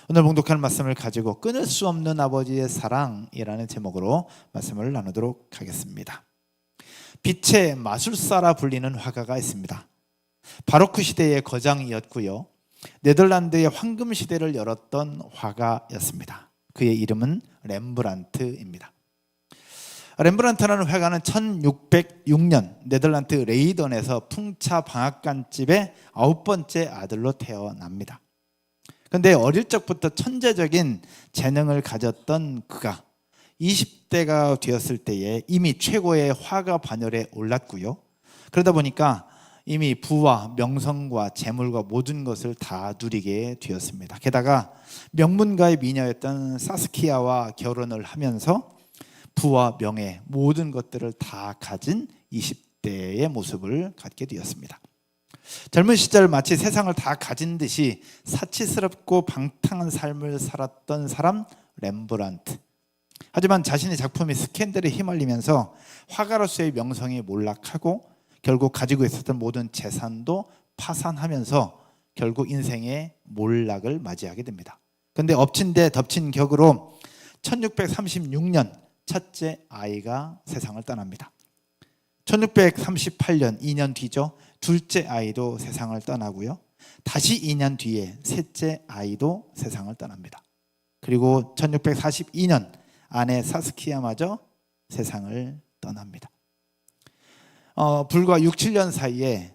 오늘 봉독할 말씀을 가지고 끊을 수 없는 아버지의 사랑이라는 제목으로 말씀을 나누도록 하겠습니다. 빛의 마술사라 불리는 화가가 있습니다. 바로크 시대의 거장이었고요, 네덜란드의 황금 시대를 열었던 화가였습니다. 그의 이름은 렘브란트입니다. 렘브란트라는 화가는 1606년 네덜란드 레이던에서 풍차 방앗간집의 9번째 아들로 태어납니다. 그런데 어릴 적부터 천재적인 재능을 가졌던 그가 20대가 되었을 때에 이미 최고의 화가 반열에 올랐고요, 그러다 보니까 이미 부와 명성과 재물과 모든 것을 다 누리게 되었습니다. 게다가 명문가의 미녀였던 사스키아와 결혼을 하면서 부와 명예, 모든 것들을 다 가진 20대의 모습을 갖게 되었습니다. 젊은 시절 마치 세상을 다 가진 듯이 사치스럽고 방탕한 삶을 살았던 사람 렘브란트. 하지만 자신의 작품이 스캔들에 휘말리면서 화가로서의 명성이 몰락하고 결국 가지고 있었던 모든 재산도 파산하면서 결국 인생의 몰락을 맞이하게 됩니다. 그런데 엎친 데 덮친 격으로 1636년 첫째 아이가 세상을 떠납니다. 1638년 2년 뒤죠, 둘째 아이도 세상을 떠나고요, 다시 2년 뒤에 셋째 아이도 세상을 떠납니다. 그리고 1642년 아내 사스키아마저 세상을 떠납니다. 불과 6, 7년 사이에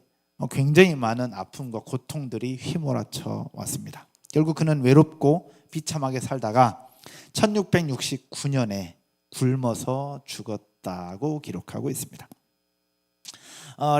굉장히 많은 아픔과 고통들이 휘몰아쳐 왔습니다. 결국 그는 외롭고 비참하게 살다가 1669년에 굶어서 죽었다고 기록하고 있습니다.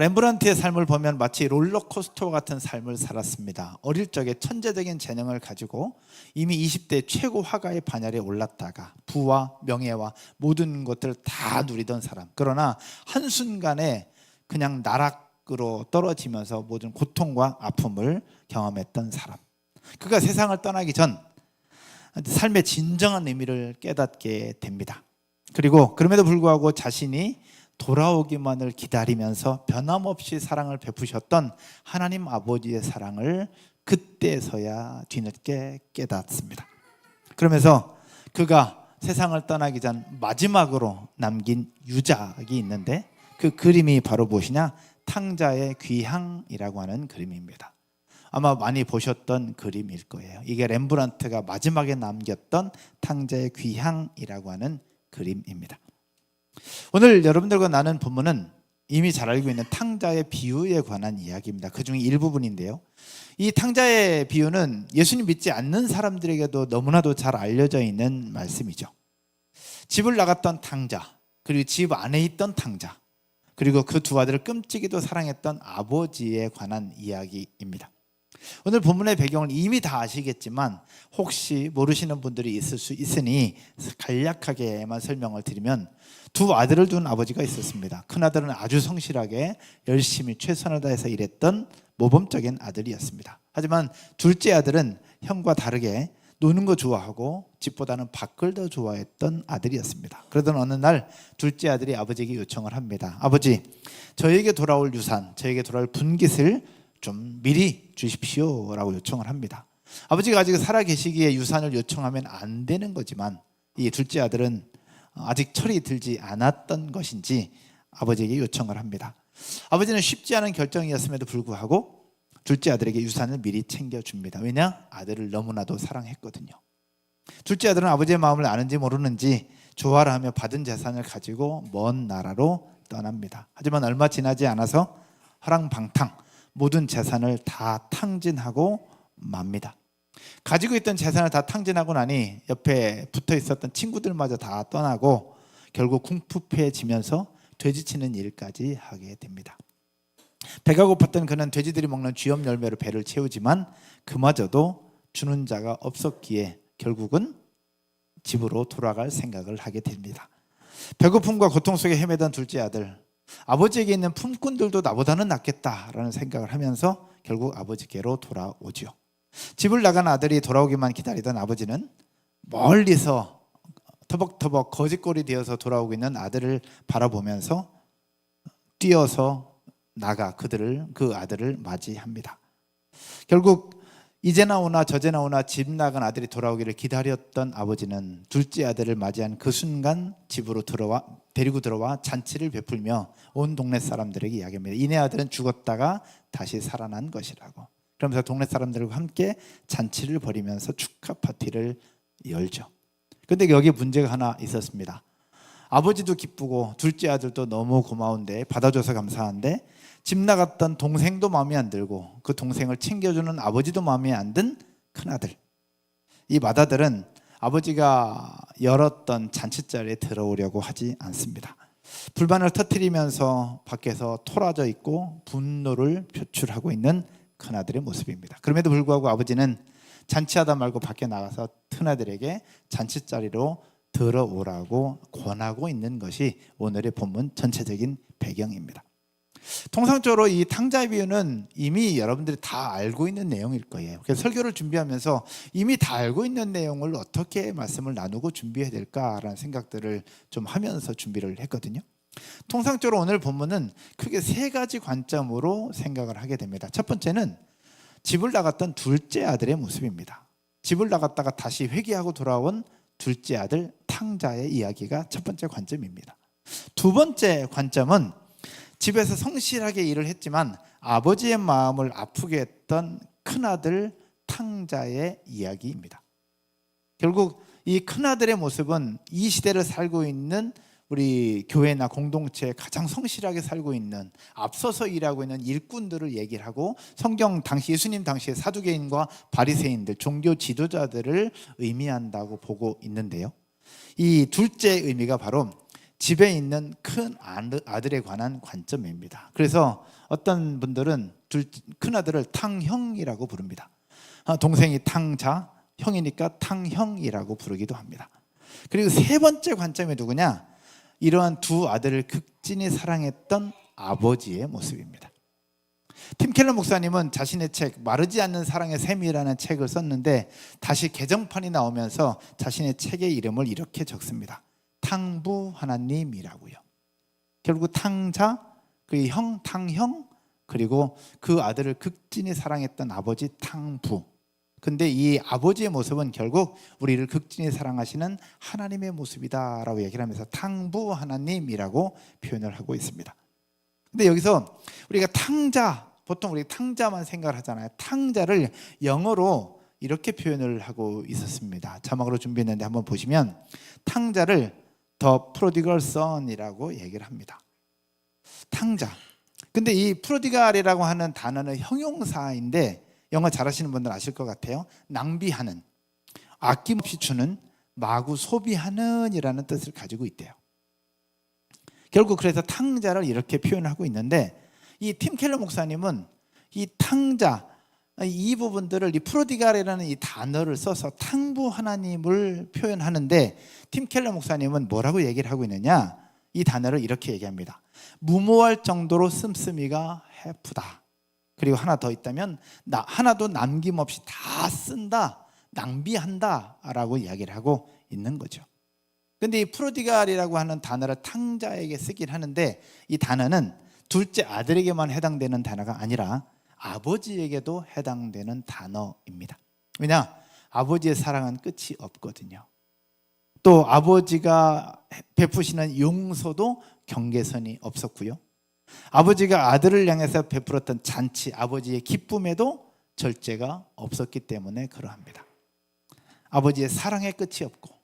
렘브란트의 삶을 보면 마치 롤러코스터 같은 삶을 살았습니다. 어릴 적에 천재적인 재능을 가지고 이미 20대 최고 화가의 반열에 올랐다가 부와 명예와 모든 것들을 다 누리던 사람, 그러나 한순간에 그냥 나락으로 떨어지면서 모든 고통과 아픔을 경험했던 사람, 그가 세상을 떠나기 전 삶의 진정한 의미를 깨닫게 됩니다. 그리고 그럼에도 불구하고 자신이 돌아오기만을 기다리면서 변함없이 사랑을 베푸셨던 하나님 아버지의 사랑을 그때서야 뒤늦게 깨닫습니다. 그러면서 그가 세상을 떠나기 전 마지막으로 남긴 유작이 있는데 그 그림이 바로 무엇이냐, 탕자의 귀향이라고 하는 그림입니다. 아마 많이 보셨던 그림일 거예요. 이게 렘브란트가 마지막에 남겼던 탕자의 귀향이라고 하는 그림입니다. 오늘 여러분들과 나눈 본문은 이미 잘 알고 있는 탕자의 비유에 관한 이야기입니다. 그 중에 일부분인데요, 이 탕자의 비유는 예수님 믿지 않는 사람들에게도 너무나도 잘 알려져 있는 말씀이죠. 집을 나갔던 탕자, 그리고 집 안에 있던 탕자, 그리고 그 두 아들을 끔찍이도 사랑했던 아버지에 관한 이야기입니다. 오늘 본문의 배경을 이미 다 아시겠지만 혹시 모르시는 분들이 있을 수 있으니 간략하게만 설명을 드리면, 두 아들을 둔 아버지가 있었습니다. 큰아들은 아주 성실하게 열심히 최선을 다해서 일했던 모범적인 아들이었습니다. 하지만 둘째 아들은 형과 다르게 노는 거 좋아하고 집보다는 밖을 더 좋아했던 아들이었습니다. 그러던 어느 날 둘째 아들이 아버지에게 요청을 합니다. 아버지, 저에게 돌아올 유산, 저에게 돌아올 분깃을 좀 미리 주십시오 라고 요청을 합니다. 아버지가 아직 살아계시기에 유산을 요청하면 안 되는 거지만 이 둘째 아들은 아직 철이 들지 않았던 것인지 아버지에게 요청을 합니다. 아버지는 쉽지 않은 결정이었음에도 불구하고 둘째 아들에게 유산을 미리 챙겨줍니다. 왜냐? 아들을 너무나도 사랑했거든요. 둘째 아들은 아버지의 마음을 아는지 모르는지 조화를 하며 받은 재산을 가지고 먼 나라로 떠납니다. 하지만 얼마 지나지 않아서 허랑방탕 모든 재산을 다 탕진하고 맙니다. 가지고 있던 재산을 다 탕진하고 나니 옆에 붙어 있었던 친구들마저 다 떠나고 결국 궁핍해지면서 돼지치는 일까지 하게 됩니다. 배가 고팠던 그는 돼지들이 먹는 쥐염 열매로 배를 채우지만 그마저도 주는 자가 없었기에 결국은 집으로 돌아갈 생각을 하게 됩니다. 배고픔과 고통 속에 헤매던 둘째 아들, 아버지에게 있는 품꾼들도 나보다는 낫겠다라는 생각을 하면서 결국 아버지께로 돌아오죠. 집을 나간 아들이 돌아오기만 기다리던 아버지는 멀리서 터벅터벅 거짓골이 되어서 돌아오고 있는 아들을 바라보면서 뛰어서 나가 그 아들을 맞이합니다. 결국 이제나 오나 저제나 오나 집 나간 아들이 돌아오기를 기다렸던 아버지는 둘째 아들을 맞이한 그 순간 집으로 데리고 들어와 잔치를 베풀며 온 동네 사람들에게 이야기합니다. 이내 아들은 죽었다가 다시 살아난 것이라고. 그러면서 동네 사람들과 함께 잔치를 벌이면서 축하 파티를 열죠. 근데 여기 문제가 하나 있었습니다. 아버지도 기쁘고 둘째 아들도 너무 고마운데, 받아줘서 감사한데, 집 나갔던 동생도 마음에 안 들고 그 동생을 챙겨주는 아버지도 마음에 안 든 큰아들. 이 맏아들은 아버지가 열었던 잔치자리에 들어오려고 하지 않습니다. 불만을 터뜨리면서 밖에서 토라져 있고 분노를 표출하고 있는 큰아들의 모습입니다. 그럼에도 불구하고 아버지는 잔치하다 말고 밖에 나가서 큰아들에게 잔치자리로 들어오라고 권하고 있는 것이 오늘의 본문 전체적인 배경입니다. 통상적으로 이 탕자의 비유는 이미 여러분들이 다 알고 있는 내용일 거예요. 그래서 설교를 준비하면서 이미 다 알고 있는 내용을 어떻게 말씀을 나누고 준비해야 될까라는 생각들을 좀 하면서 준비를 했거든요. 통상적으로 오늘 본문은 크게 세 가지 관점으로 생각을 하게 됩니다. 첫 번째는 집을 나갔던 둘째 아들의 모습입니다. 집을 나갔다가 다시 회개하고 돌아온 둘째 아들 탕자의 이야기가 첫 번째 관점입니다. 두 번째 관점은 집에서 성실하게 일을 했지만 아버지의 마음을 아프게 했던 큰아들 탕자의 이야기입니다. 결국 이 큰아들의 모습은 이 시대를 살고 있는 우리 교회나 공동체에 가장 성실하게 살고 있는, 앞서서 일하고 있는 일꾼들을 얘기를 하고, 성경 당시 예수님 당시의 사두개인과 바리새인들, 종교 지도자들을 의미한다고 보고 있는데요. 이 둘째 의미가 바로 집에 있는 큰 아들에 관한 관점입니다. 그래서 어떤 분들은 큰아들을 탕형이라고 부릅니다. 동생이 탕자, 형이니까 탕형이라고 부르기도 합니다. 그리고 세 번째 관점이 누구냐? 이러한 두 아들을 극진히 사랑했던 아버지의 모습입니다. 팀 켈러 목사님은 자신의 책 마르지 않는 사랑의 셈이라는 책을 썼는데, 다시 개정판이 나오면서 자신의 책의 이름을 이렇게 적습니다. 탕부 하나님이라고요. 결국 탕자, 그 형, 탕형, 그리고 그 아들을 극진히 사랑했던 아버지 탕부. 근데 이 아버지의 모습은 결국 우리를 극진히 사랑하시는 하나님의 모습이다라고 얘기를 하면서 탕부 하나님이라고 표현을 하고 있습니다. 근데 여기서 우리가 탕자, 보통 우리 탕자만 생각을 하잖아요. 탕자를 영어로 이렇게 표현을 하고 있었습니다. 자막으로 준비했는데 한번 보시면 탕자를 The Prodigal Son이라고 얘기를 합니다. 탕자. 근데 이 프로디갈이라고 하는 단어는 형용사인데, 영어 잘하시는 분들 아실 것 같아요. 낭비하는, 아낌없이 주는, 마구 소비하는 이라는 뜻을 가지고 있대요. 결국 그래서 탕자를 이렇게 표현하고 있는데, 이 팀 켈러 목사님은 이 탕자, 이 부분들을, 이 프로디갈이라는 이 단어를 써서 탕부 하나님을 표현하는데, 팀 켈러 목사님은 뭐라고 얘기를 하고 있느냐? 이 단어를 이렇게 얘기합니다. 무모할 정도로 씀씀이가 해프다. 그리고 하나 더 있다면 하나도 남김없이 다 쓴다, 낭비한다 라고 이야기를 하고 있는 거죠. 근데 이 프로디갈이라고 하는 단어를 탕자에게 쓰긴 하는데, 이 단어는 둘째 아들에게만 해당되는 단어가 아니라 아버지에게도 해당되는 단어입니다. 왜냐? 아버지의 사랑은 끝이 없거든요. 또 아버지가 베푸시는 용서도 경계선이 없었고요. 아버지가 아들을 향해서 베풀었던 잔치, 아버지의 기쁨에도 절제가 없었기 때문에 그러합니다. 아버지의 사랑의 끝이 없고,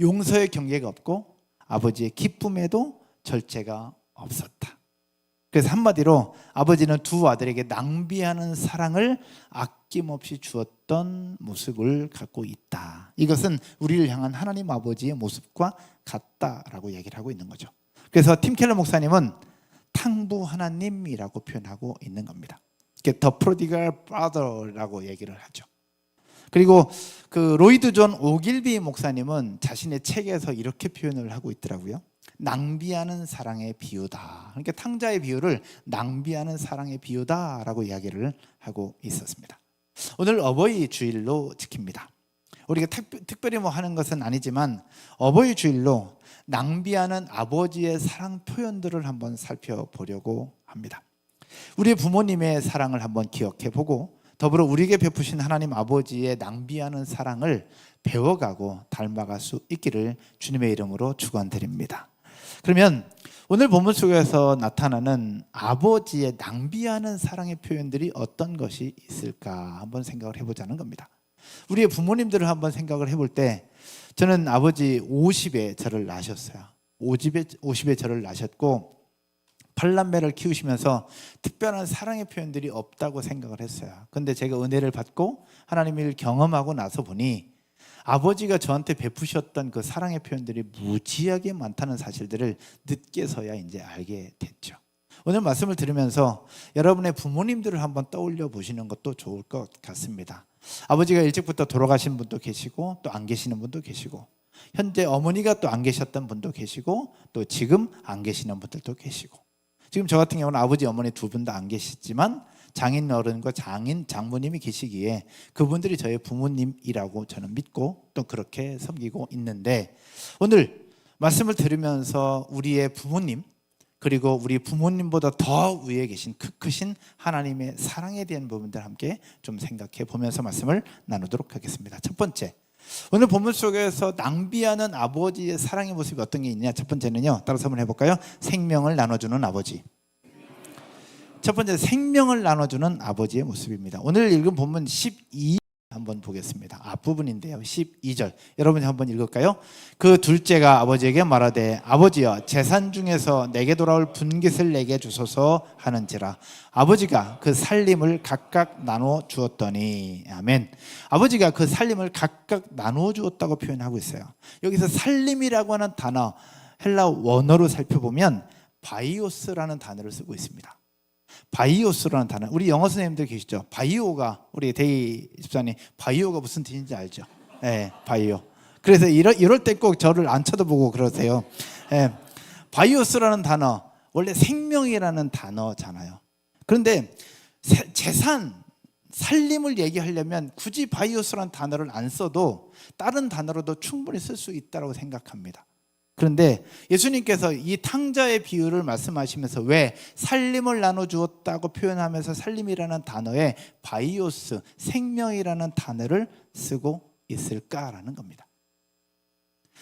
용서의 경계가 없고, 아버지의 기쁨에도 절제가 없었다. 그래서 한마디로 아버지는 두 아들에게 낭비하는 사랑을 아낌없이 주었던 모습을 갖고 있다. 이것은 우리를 향한 하나님 아버지의 모습과 같다라고 얘기를 하고 있는 거죠. 그래서 팀 켈러 목사님은 탕부 하나님이라고 표현하고 있는 겁니다. The Prodigal Brother라고 얘기를 하죠. 그리고 그 로이드 존 오길비 목사님은 자신의 책에서 이렇게 표현을 하고 있더라고요. 낭비하는 사랑의 비유다. 그러니까 탕자의 비유를 낭비하는 사랑의 비유다라고 이야기를 하고 있었습니다. 오늘 어버이 주일로 지킵니다. 우리가 특별히 뭐 하는 것은 아니지만 어버이 주일로 낭비하는 아버지의 사랑 표현들을 한번 살펴보려고 합니다. 우리 부모님의 사랑을 한번 기억해 보고, 더불어 우리에게 베푸신 하나님 아버지의 낭비하는 사랑을 배워가고 닮아갈 수 있기를 주님의 이름으로 축원드립니다. 그러면 오늘 본문 속에서 나타나는 아버지의 낭비하는 사랑의 표현들이 어떤 것이 있을까 한번 생각을 해보자는 겁니다. 우리의 부모님들을 한번 생각을 해볼 때, 저는 아버지 50에 저를 낳으셨어요. 50에 저를 낳으셨고 8남매를 키우시면서 특별한 사랑의 표현들이 없다고 생각을 했어요. 그런데 제가 은혜를 받고 하나님을 경험하고 나서 보니 아버지가 저한테 베푸셨던 그 사랑의 표현들이 무지하게 많다는 사실들을 늦게서야 이제 알게 됐죠. 오늘 말씀을 들으면서 여러분의 부모님들을 한번 떠올려 보시는 것도 좋을 것 같습니다. 아버지가 일찍부터 돌아가신 분도 계시고 또 안 계시는 분도 계시고, 현재 어머니가 또 안 계셨던 분도 계시고, 또 지금 안 계시는 분들도 계시고, 지금 저 같은 경우는 아버지 어머니 두 분 다 안 계시지만 장인 어른과 장모님이 계시기에 그분들이 저의 부모님이라고 저는 믿고 또 그렇게 섬기고 있는데, 오늘 말씀을 들으면서 우리의 부모님, 그리고 우리 부모님보다 더 위에 계신 크신 하나님의 사랑에 대한 부분들 함께 좀 생각해 보면서 말씀을 나누도록 하겠습니다. 첫 번째, 오늘 본문 속에서 낭비하는 아버지의 사랑의 모습이 어떤 게 있냐. 첫 번째는요, 따라서 한번 해볼까요? 생명을 나눠주는 아버지. 첫 번째, 생명을 나눠주는 아버지의 모습입니다. 오늘 읽은 본문 12 한번 보겠습니다. 앞부분인데요, 12절 여러분이 한번 읽을까요? 그 둘째가 아버지에게 말하되 아버지여, 재산 중에서 내게 돌아올 분깃을 내게 주소서 하는지라. 아버지가 그 살림을 각각 나누어 주었더니. 아멘. 아버지가 그 살림을 각각 나누어 주었다고 표현하고 있어요. 여기서 살림이라고 하는 단어, 헬라 원어로 살펴보면 바이오스라는 단어를 쓰고 있습니다. 바이오스라는 단어, 우리 영어 선생님들 계시죠? 바이오가, 우리 데이 집사님 바이오가 무슨 뜻인지 알죠? 네, 바이오. 그래서 이럴 때 꼭 저를 안 쳐다보고 그러세요. 네, 바이오스라는 단어 원래 생명이라는 단어잖아요. 그런데 재산, 살림을 얘기하려면 굳이 바이오스라는 단어를 안 써도 다른 단어로도 충분히 쓸 수 있다고 생각합니다. 그런데 예수님께서 이 탕자의 비유를 말씀하시면서 왜 살림을 나눠주었다고 표현하면서 살림이라는 단어에 바이오스, 생명이라는 단어를 쓰고 있을까라는 겁니다.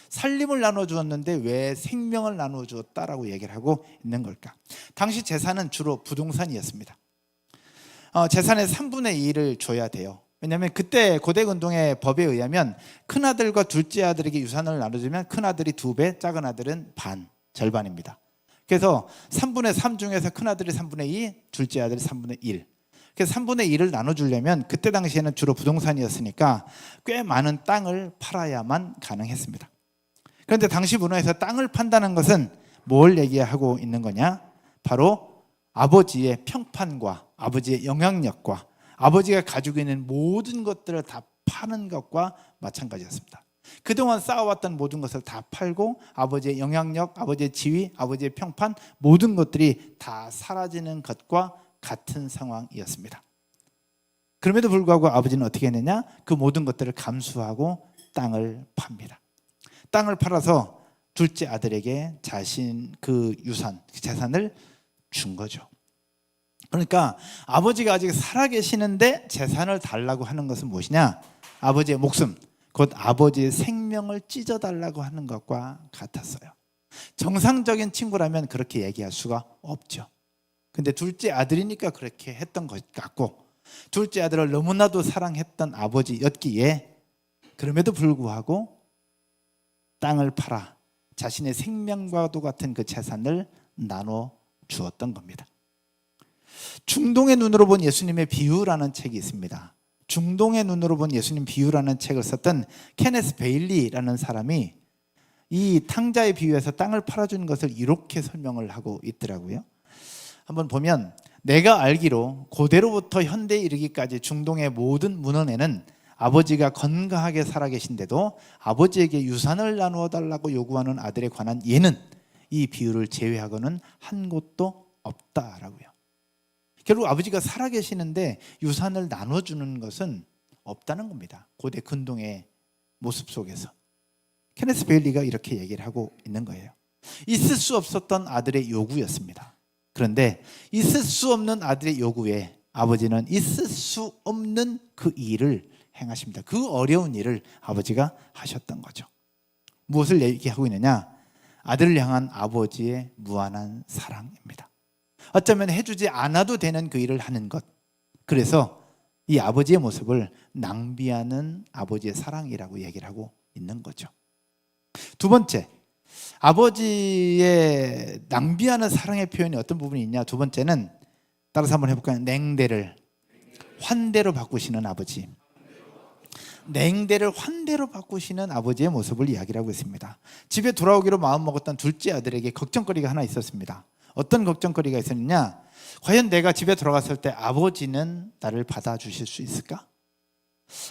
살림을 나눠주었는데 왜 생명을 나눠주었다라고 얘기를 하고 있는 걸까? 당시 재산은 주로 부동산이었습니다. 재산의 3분의 2를 줘야 돼요. 왜냐하면 그때 고대 근동의 법에 의하면 큰아들과 둘째 아들에게 유산을 나눠주면 큰아들이 2배, 작은 아들은 반, 절반입니다. 그래서 3분의 3 중에서 큰아들이 3분의 2, 둘째 아들이 3분의 1. 그래서 3분의 1을 나눠주려면 그때 당시에는 주로 부동산이었으니까 꽤 많은 땅을 팔아야만 가능했습니다. 그런데 당시 문화에서 땅을 판다는 것은 뭘 얘기하고 있는 거냐? 바로 아버지의 평판과 아버지의 영향력과 아버지가 가지고 있는 모든 것들을 다 파는 것과 마찬가지였습니다. 그동안 쌓아왔던 모든 것을 다 팔고 아버지의 영향력, 아버지의 지위, 아버지의 평판, 모든 것들이 다 사라지는 것과 같은 상황이었습니다. 그럼에도 불구하고 아버지는 어떻게 했느냐? 그 모든 것들을 감수하고 땅을 팝니다. 땅을 팔아서 둘째 아들에게 자신 그 유산, 재산을 준 거죠. 그러니까 아버지가 아직 살아계시는데 재산을 달라고 하는 것은 무엇이냐? 아버지의 목숨, 곧 아버지의 생명을 찢어달라고 하는 것과 같았어요. 정상적인 친구라면 그렇게 얘기할 수가 없죠. 근데 둘째 아들이니까 그렇게 했던 것 같고, 둘째 아들을 너무나도 사랑했던 아버지였기에 그럼에도 불구하고 땅을 팔아 자신의 생명과도 같은 그 재산을 나눠 주었던 겁니다. 중동의 눈으로 본 예수님의 비유라는 책이 있습니다. 중동의 눈으로 본 예수님 비유라는 책을 썼던 케네스 베일리라는 사람이 이 탕자의 비유에서 땅을 팔아주는 것을 이렇게 설명을 하고 있더라고요. 한번 보면, 내가 알기로 고대로부터 현대에 이르기까지 중동의 모든 문헌에는 아버지가 건강하게 살아계신데도 아버지에게 유산을 나누어 달라고 요구하는 아들에 관한 예는 이 비유를 제외하고는 한 곳도 없다라고요. 결국 아버지가 살아계시는데 유산을 나눠주는 것은 없다는 겁니다. 고대 근동의 모습 속에서. 케네스 베일리가 이렇게 얘기를 하고 있는 거예요. 있을 수 없었던 아들의 요구였습니다. 그런데 있을 수 없는 아들의 요구에 아버지는 있을 수 없는 그 일을 행하십니다. 그 어려운 일을 아버지가 하셨던 거죠. 무엇을 얘기하고 있느냐? 아들을 향한 아버지의 무한한 사랑입니다. 어쩌면 해주지 않아도 되는 그 일을 하는 것. 그래서 이 아버지의 모습을 낭비하는 아버지의 사랑이라고 얘기를 하고 있는 거죠. 두 번째, 아버지의 낭비하는 사랑의 표현이 어떤 부분이 있냐? 두 번째는 따라서 한번 해볼까요? 냉대를 환대로 바꾸시는 아버지. 냉대를 환대로 바꾸시는 아버지의 모습을 이야기를 하고 있습니다. 집에 돌아오기로 마음먹었던 둘째 아들에게 걱정거리가 하나 있었습니다. 어떤 걱정거리가 있었느냐? 과연 내가 집에 돌아갔을 때 아버지는 나를 받아주실 수 있을까?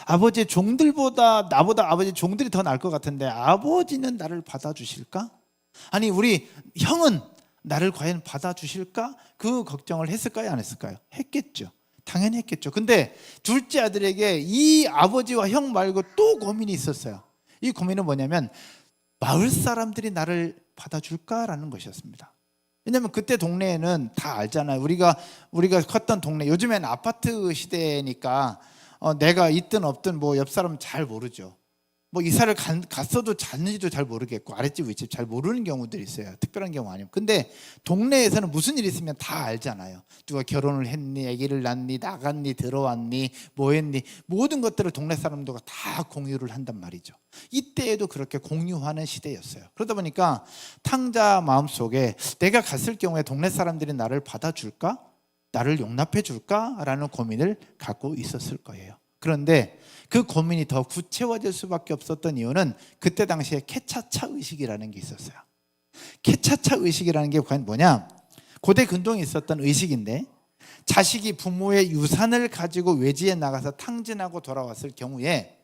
아버지의 종들보다 나보다 아버지 종들이 더 나을 것 같은데 아버지는 나를 받아주실까? 아니 우리 형은 나를 과연 받아주실까? 그 걱정을 했을까요? 안 했을까요? 했겠죠. 당연히 했겠죠. 근데 둘째 아들에게 이 아버지와 형 말고 또 고민이 있었어요. 이 고민은 뭐냐면 마을 사람들이 나를 받아줄까라는 것이었습니다. 왜냐하면 그때 동네에는 다 알잖아요. 우리가 컸던 동네, 요즘엔 아파트 시대니까 내가 있든 없든 뭐 옆 사람 잘 모르죠. 뭐 이사를 갔어도 잤는지도 잘 모르겠고 아랫집 윗집 잘 모르는 경우들이 있어요. 특별한 경우 아니면. 근데 동네에서는 무슨 일이 있으면 다 알잖아요. 누가 결혼을 했니, 아기를 낳니, 나갔니, 들어왔니, 뭐 했니, 모든 것들을 동네 사람들과 다 공유를 한단 말이죠. 이때에도 그렇게 공유하는 시대였어요. 그러다 보니까 탕자 마음속에 내가 갔을 경우에 동네 사람들이 나를 받아줄까? 나를 용납해 줄까라는 고민을 갖고 있었을 거예요. 그런데 그 고민이 더 구체화될 수밖에 없었던 이유는 그때 당시에 캐차차 의식이라는 게 있었어요. 캐차차 의식이라는 게 과연 뭐냐? 고대 근동에 있었던 의식인데 자식이 부모의 유산을 가지고 외지에 나가서 탕진하고 돌아왔을 경우에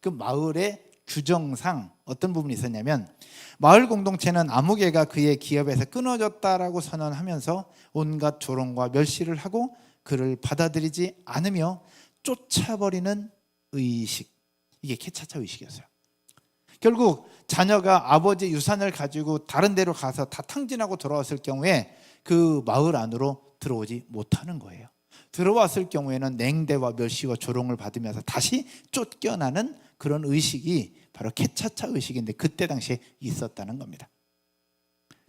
그 마을의 규정상 어떤 부분이 있었냐면 마을 공동체는 아무개가 그의 기업에서 끊어졌다라고 선언하면서 온갖 조롱과 멸시를 하고 그를 받아들이지 않으며 쫓아버리는 의식, 이게 캐차차 의식이었어요. 결국 자녀가 아버지 유산을 가지고 다른 데로 가서 다 탕진하고 돌아왔을 경우에 그 마을 안으로 들어오지 못하는 거예요. 들어왔을 경우에는 냉대와 멸시와 조롱을 받으면서 다시 쫓겨나는 그런 의식이 바로 캐차차 의식인데 그때 당시에 있었다는 겁니다.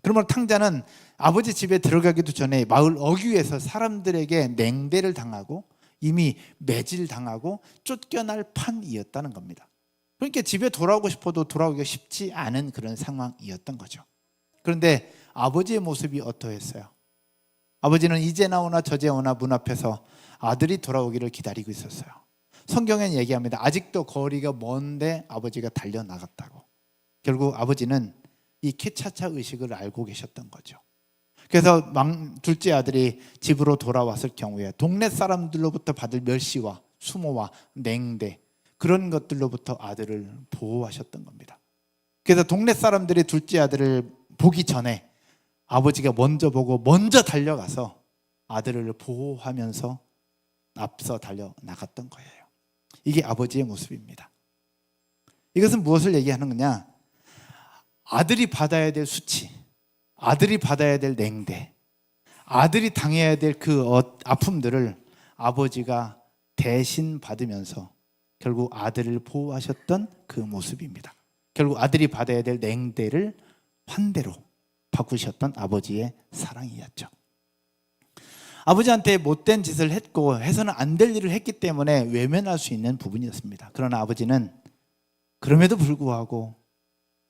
그러면 탕자는 아버지 집에 들어가기도 전에 마을 어귀에서 사람들에게 냉대를 당하고 이미 매질당하고 쫓겨날 판이었다는 겁니다. 그러니까 집에 돌아오고 싶어도 돌아오기가 쉽지 않은 그런 상황이었던 거죠. 그런데 아버지의 모습이 어떠했어요? 아버지는 이제 나오나 저제 오나 문 앞에서 아들이 돌아오기를 기다리고 있었어요. 성경엔 얘기합니다. 아직도 거리가 먼데 아버지가 달려나갔다고. 결국 아버지는 이 캐차차 의식을 알고 계셨던 거죠. 그래서 둘째 아들이 집으로 돌아왔을 경우에 동네 사람들로부터 받을 멸시와 수모와 냉대 그런 것들로부터 아들을 보호하셨던 겁니다. 그래서 동네 사람들이 둘째 아들을 보기 전에 아버지가 먼저 보고 먼저 달려가서 아들을 보호하면서 앞서 달려나갔던 거예요. 이게 아버지의 모습입니다. 이것은 무엇을 얘기하는 거냐? 아들이 받아야 될 수치, 아들이 받아야 될 냉대, 아들이 당해야 될 그 아픔들을 아버지가 대신 받으면서 결국 아들을 보호하셨던 그 모습입니다. 결국 아들이 받아야 될 냉대를 환대로 바꾸셨던 아버지의 사랑이었죠. 아버지한테 못된 짓을 했고 해서는 안 될 일을 했기 때문에 외면할 수 있는 부분이었습니다. 그러나 아버지는 그럼에도 불구하고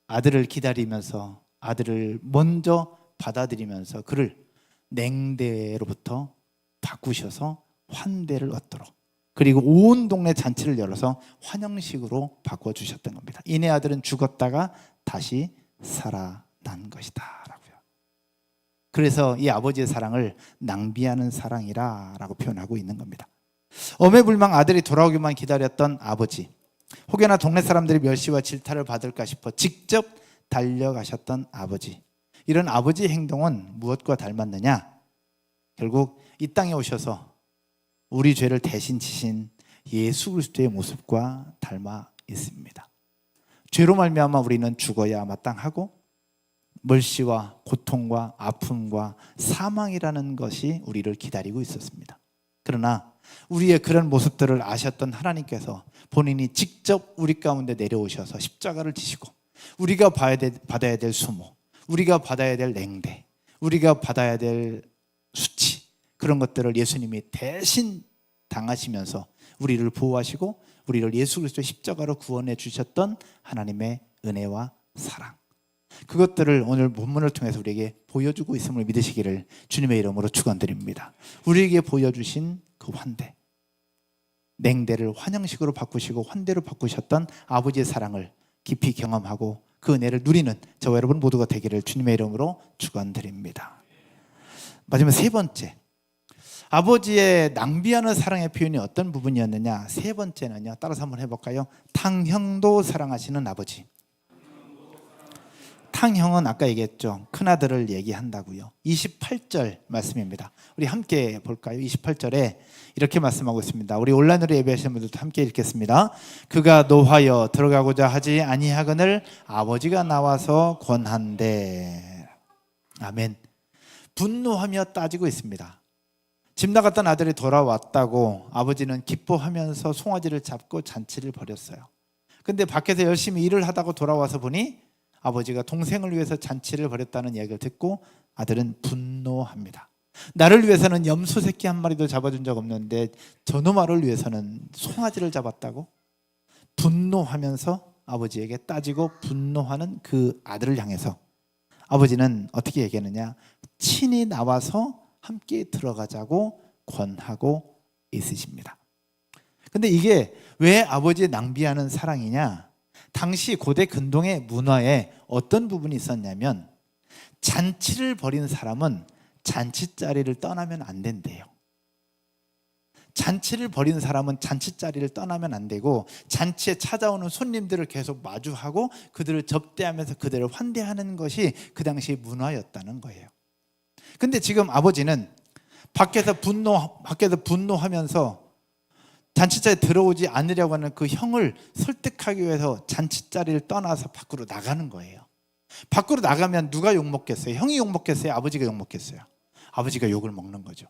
아들을 기다리면서 아들을 먼저 받아들이면서 그를 냉대로부터 바꾸셔서 환대를 얻도록 그리고 온 동네 잔치를 열어서 환영식으로 바꿔주셨던 겁니다. 이내 아들은 죽었다가 다시 살아난 것이다 라고요. 그래서 이 아버지의 사랑을 낭비하는 사랑이라고 표현하고 있는 겁니다. 어매불망 아들이 돌아오기만 기다렸던 아버지, 혹여나 동네 사람들이 멸시와 질타를 받을까 싶어 직접 달려가셨던 아버지, 이런 아버지의 행동은 무엇과 닮았느냐? 결국 이 땅에 오셔서 우리 죄를 대신 지신 예수 그리스도의 모습과 닮아 있습니다. 죄로 말미암아 우리는 죽어야 마땅하고 멀시와 고통과 아픔과 사망이라는 것이 우리를 기다리고 있었습니다. 그러나 우리의 그런 모습들을 아셨던 하나님께서 본인이 직접 우리 가운데 내려오셔서 십자가를 지시고 우리가 받아야 될 수모, 우리가 받아야 될 냉대, 우리가 받아야 될 수치, 그런 것들을 예수님이 대신 당하시면서 우리를 보호하시고 우리를 예수 그리스도의 십자가로 구원해 주셨던 하나님의 은혜와 사랑, 그것들을 오늘 본문을 통해서 우리에게 보여주고 있음을 믿으시기를 주님의 이름으로 축원드립니다. 우리에게 보여주신 그 환대, 냉대를 환영식으로 바꾸시고 환대로 바꾸셨던 아버지의 사랑을 깊이 경험하고 그 은혜를 누리는 저와 여러분 모두가 되기를 주님의 이름으로 축원드립니다. 마지막 세 번째, 아버지의 낭비하는 사랑의 표현이 어떤 부분이었느냐. 세 번째는요, 따라서 한번 해볼까요? 탕형도 사랑하시는 아버지. 탕형은 아까 얘기했죠, 큰아들을 얘기한다고요. 28절 말씀입니다. 우리 함께 볼까요? 28절에 이렇게 말씀하고 있습니다. 우리 온라인으로 예배하시는 분들도 함께 읽겠습니다. 그가 노하여 들어가고자 하지 아니하거늘 아버지가 나와서 권한대. 아멘. 분노하며 따지고 있습니다. 집 나갔던 아들이 돌아왔다고 아버지는 기뻐하면서 송아지를 잡고 잔치를 벌였어요. 근데 밖에서 열심히 일을 하다가 돌아와서 보니 아버지가 동생을 위해서 잔치를 벌였다는 이야기를 듣고 아들은 분노합니다. 나를 위해서는 염소 새끼 한 마리도 잡아준 적 없는데 저놈아를 위해서는 송아지를 잡았다고? 분노하면서 아버지에게 따지고 분노하는 그 아들을 향해서 아버지는 어떻게 얘기하느냐, 친히 나와서 함께 들어가자고 권하고 있으십니다. 근데 이게 왜 아버지의 낭비하는 사랑이냐? 당시 고대 근동의 문화에 어떤 부분이 있었냐면 잔치를 벌인 사람은 잔치자리를 떠나면 안 된대요. 잔치를 벌인 사람은 잔치자리를 떠나면 안 되고 잔치에 찾아오는 손님들을 계속 마주하고 그들을 접대하면서 그들을 환대하는 것이 그 당시 문화였다는 거예요. 근데 지금 아버지는 밖에서 분노하면서 잔치자리에 들어오지 않으려고 하는 그 형을 설득하기 위해서 잔치자리를 떠나서 밖으로 나가는 거예요. 밖으로 나가면 누가 욕먹겠어요? 형이 욕먹겠어요? 아버지가 욕먹겠어요? 아버지가 욕을 먹는 거죠.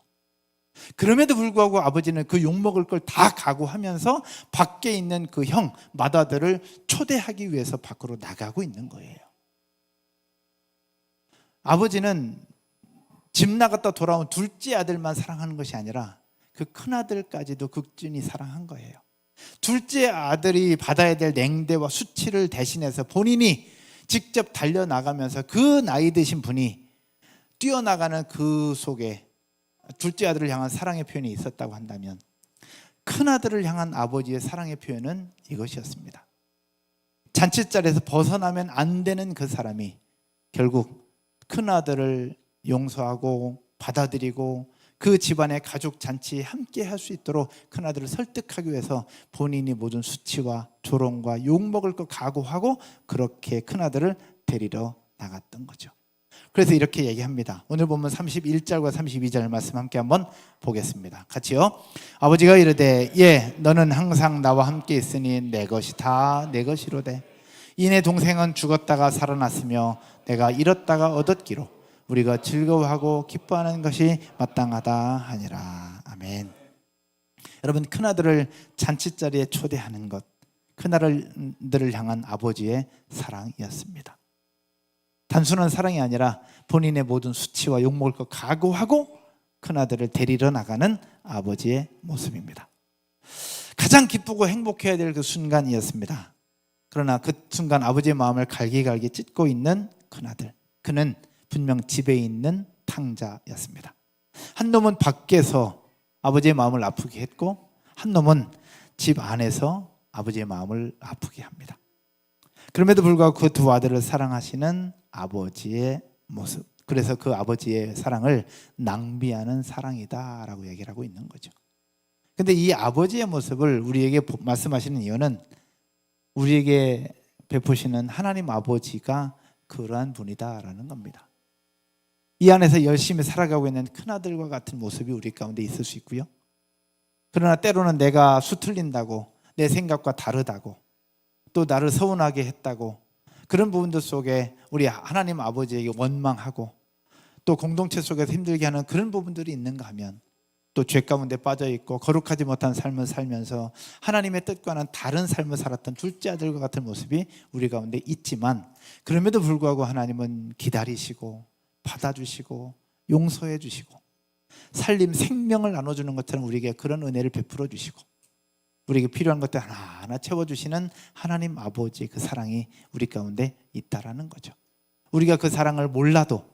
그럼에도 불구하고 아버지는 그 욕먹을 걸 다 각오하면서 밖에 있는 그 형, 맏아들을 초대하기 위해서 밖으로 나가고 있는 거예요. 아버지는 집 나갔다 돌아온 둘째 아들만 사랑하는 것이 아니라 그 큰아들까지도 극진히 사랑한 거예요. 둘째 아들이 받아야 될 냉대와 수치를 대신해서 본인이 직접 달려나가면서 그 나이 드신 분이 뛰어나가는 그 속에 둘째 아들을 향한 사랑의 표현이 있었다고 한다면 큰아들을 향한 아버지의 사랑의 표현은 이것이었습니다. 잔치자리에서 벗어나면 안 되는 그 사람이 결국 큰아들을 용서하고 받아들이고 그 집안의 가족 잔치에 함께 할 수 있도록 큰아들을 설득하기 위해서 본인이 모든 수치와 조롱과 욕먹을 거 각오하고 그렇게 큰아들을 데리러 나갔던 거죠. 그래서 이렇게 얘기합니다. 오늘 보면 31절과 32절 말씀 함께 한번 보겠습니다. 같이요. 아버지가 이르되 예 너는 항상 나와 함께 있으니 내 것이 다 내 것이로되 이내 동생은 죽었다가 살아났으며 내가 잃었다가 얻었기로 우리가 즐거워하고 기뻐하는 것이 마땅하다 하니라. 아멘. 여러분, 큰아들을 잔치자리에 초대하는 것, 큰아들들을 향한 아버지의 사랑이었습니다. 단순한 사랑이 아니라 본인의 모든 수치와 욕먹을 것 각오하고 큰아들을 데리러 나가는 아버지의 모습입니다. 가장 기쁘고 행복해야 될 그 순간이었습니다. 그러나 그 순간 아버지의 마음을 갈기갈기 찢고 있는 큰아들, 그는 분명 집에 있는 탕자였습니다. 한 놈은 밖에서 아버지의 마음을 아프게 했고 한 놈은 집 안에서 아버지의 마음을 아프게 합니다. 그럼에도 불구하고 그 두 아들을 사랑하시는 아버지의 모습, 그래서 그 아버지의 사랑을 낭비하는 사랑이다라고 얘기를 하고 있는 거죠. 근데 이 아버지의 모습을 우리에게 말씀하시는 이유는 우리에게 베푸시는 하나님 아버지가 그러한 분이다라는 겁니다. 이 안에서 열심히 살아가고 있는 큰아들과 같은 모습이 우리 가운데 있을 수 있고요. 그러나 때로는 내가 수틀린다고, 내 생각과 다르다고, 또 나를 서운하게 했다고, 그런 부분들 속에 우리 하나님 아버지에게 원망하고 또 공동체 속에서 힘들게 하는 그런 부분들이 있는가 하면 또 죄 가운데 빠져 있고 거룩하지 못한 삶을 살면서 하나님의 뜻과는 다른 삶을 살았던 둘째 아들과 같은 모습이 우리 가운데 있지만, 그럼에도 불구하고 하나님은 기다리시고 받아주시고 용서해 주시고 살림 생명을 나눠주는 것처럼 우리에게 그런 은혜를 베풀어 주시고 우리에게 필요한 것들 하나하나 채워주시는 하나님 아버지의 그 사랑이 우리 가운데 있다라는 거죠. 우리가 그 사랑을 몰라도,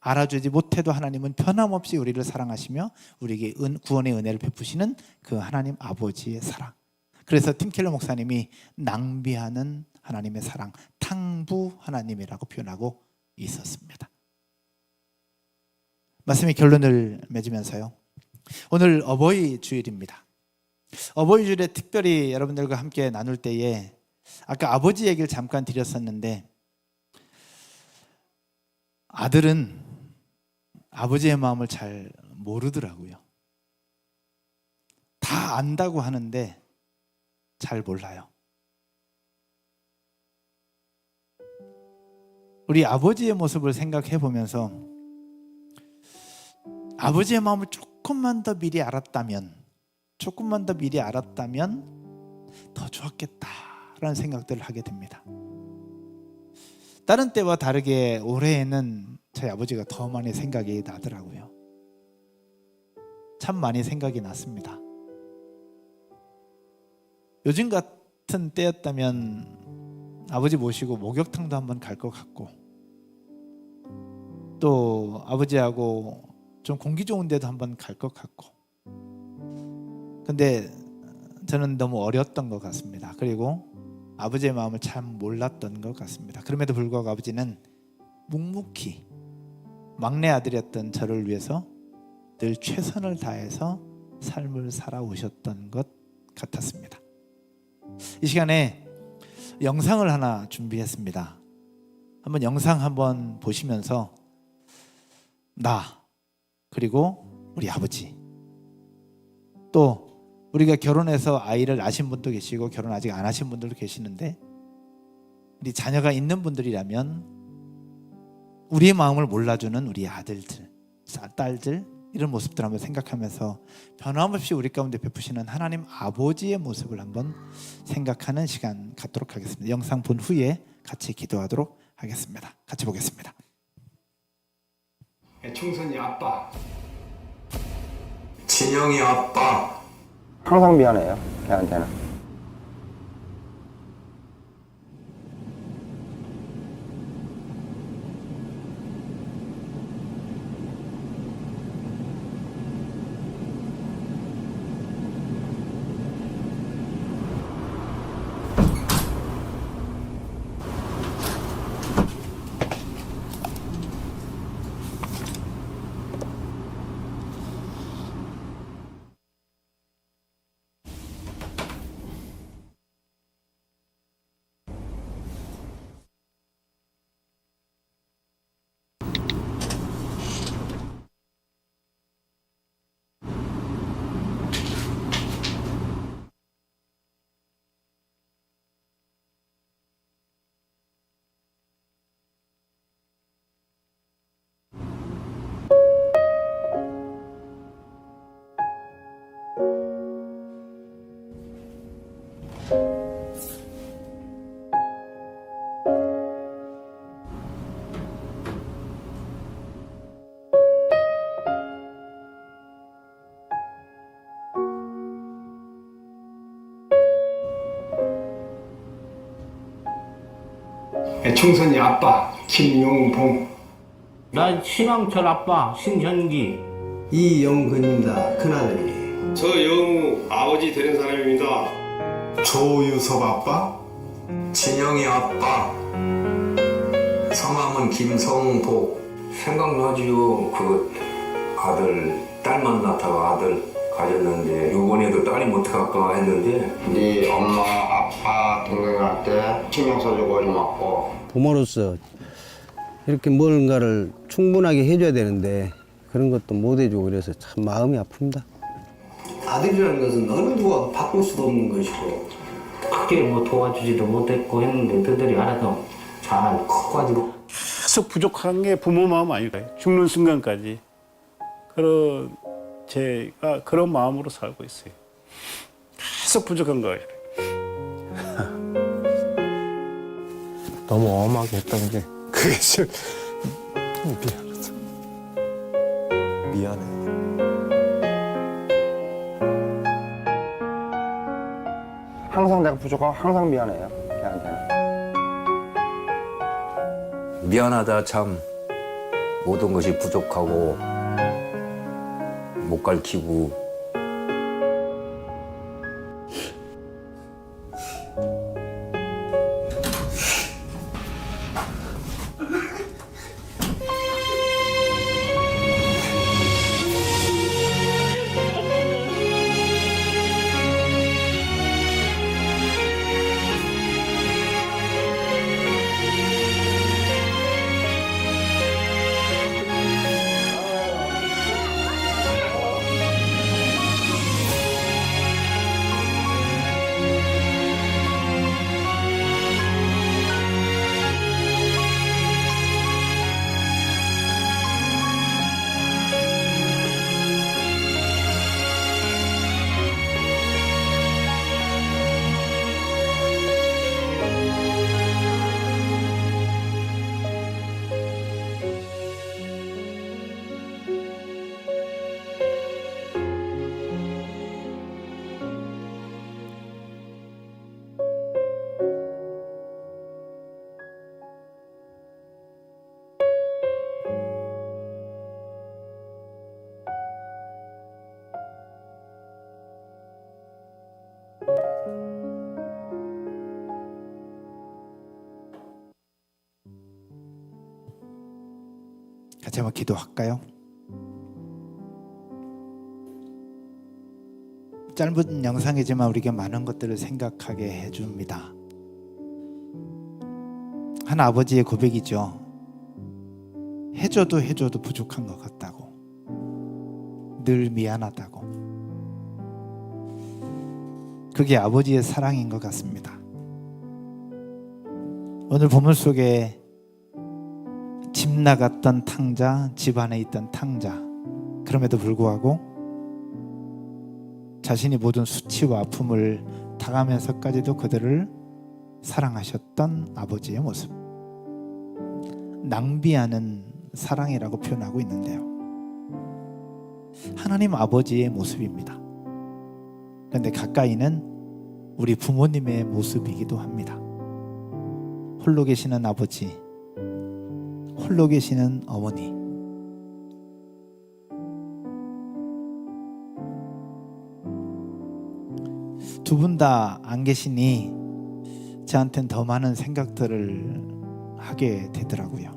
알아주지 못해도 하나님은 변함없이 우리를 사랑하시며 우리에게 구원의 은혜를 베푸시는 그 하나님 아버지의 사랑. 그래서 팀 켈러 목사님이 낭비하는 하나님의 사랑, 탕부 하나님이라고 표현하고 있었습니다. 말씀의 결론을 맺으면서요, 오늘 어버이 주일입니다. 어버이 주일에 특별히 여러분들과 함께 나눌 때에 아까 아버지 얘기를 잠깐 드렸었는데, 아들은 아버지의 마음을 잘 모르더라고요. 다 안다고 하는데 잘 몰라요. 우리 아버지의 모습을 생각해 보면서 아버지의 마음을 조금만 더 미리 알았다면 더 좋았겠다라는 생각들을 하게 됩니다. 다른 때와 다르게 올해에는 저희 아버지가 더 많이 생각이 나더라고요. 참 많이 생각이 났습니다. 요즘 같은 때였다면 아버지 모시고 목욕탕도 한번 갈 것 같고, 또 아버지하고 좀 공기 좋은 데도 한번 갈 것 같고, 근데 저는 너무 어렸던 것 같습니다. 그리고 아버지의 마음을 참 몰랐던 것 같습니다. 그럼에도 불구하고 아버지는 묵묵히 막내 아들이었던 저를 위해서 늘 최선을 다해서 삶을 살아오셨던 것 같았습니다. 이 시간에 영상을 하나 준비했습니다. 한번 영상 한번 보시면서 나, 그리고 우리 아버지, 또 우리가 결혼해서 아이를 낳으신 분도 계시고 결혼 아직 안 하신 분들도 계시는데, 우리 자녀가 있는 분들이라면 우리의 마음을 몰라주는 우리 아들들, 딸들, 이런 모습들 한번 생각하면서 변함없이 우리 가운데 베푸시는 하나님 아버지의 모습을 한번 생각하는 시간 갖도록 하겠습니다. 영상 본 후에 같이 기도하도록 하겠습니다. 같이 보겠습니다. 총선이 아빠, 진영이 아빠. 항상 미안해요, 걔한테는. 총선이 아빠, 김용봉, 난 신왕철 아빠 신현기. 이영근입니다. 큰아들이. 저 영우 아버지 되는 사람입니다. 조유섭 아빠. 진영이 아빠. 성함은 김성복. 생각나지요. 그 아들 딸만 낳다가 아들 가졌는데 요번에도 딸이 못 갈까 했는데 네 엄마, 아빠, 동생한테 신경 써주고 고맙고. 부모로서 이렇게 뭔가를 충분하게 해줘야 되는데 그런 것도 못 해주고 그래서 참 마음이 아픕니다. 아들이라는 것은 어느 누가 바꿀 수도 없는 것이고 크게 뭐 도와주지도 못했고 했는데 그들이 알아서 잘 커가지고 계속 부족한 게 부모 마음 아닐까요? 죽는 순간까지 그런 제가 그런 마음으로 살고 있어요. 계속 부족한 거예요. 너무 엄하게 했던 게 그게 좀 미안하다. 미안해. 항상 내가 부족하고 항상 미안해요. 걔한테는. 미안하다 참. 모든 것이 부족하고 못 가르치고 같이 한번 기도할까요? 짧은 영상이지만 우리에게 많은 것들을 생각하게 해줍니다. 한 아버지의 고백이죠. 해줘도 해줘도 부족한 것 같다고, 늘 미안하다고. 그게 아버지의 사랑인 것 같습니다. 오늘 본문 속에 집 나갔던 탕자, 집 안에 있던 탕자, 그럼에도 불구하고 자신이 모든 수치와 아픔을 당하면서까지도 그들을 사랑하셨던 아버지의 모습, 낭비하는 사랑이라고 표현하고 있는데요, 하나님 아버지의 모습입니다. 그런데 가까이는 우리 부모님의 모습이기도 합니다. 홀로 계시는 아버지, 홀로 계시는 어머니, 두 분 다 안 계시니 저한테는 더 많은 생각들을 하게 되더라고요.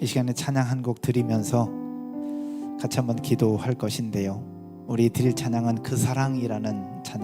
이 시간에 찬양 한 곡 드리면서 같이 한번 기도할 것인데요, 우리 드릴 찬양은 그 사랑이라는 찬양.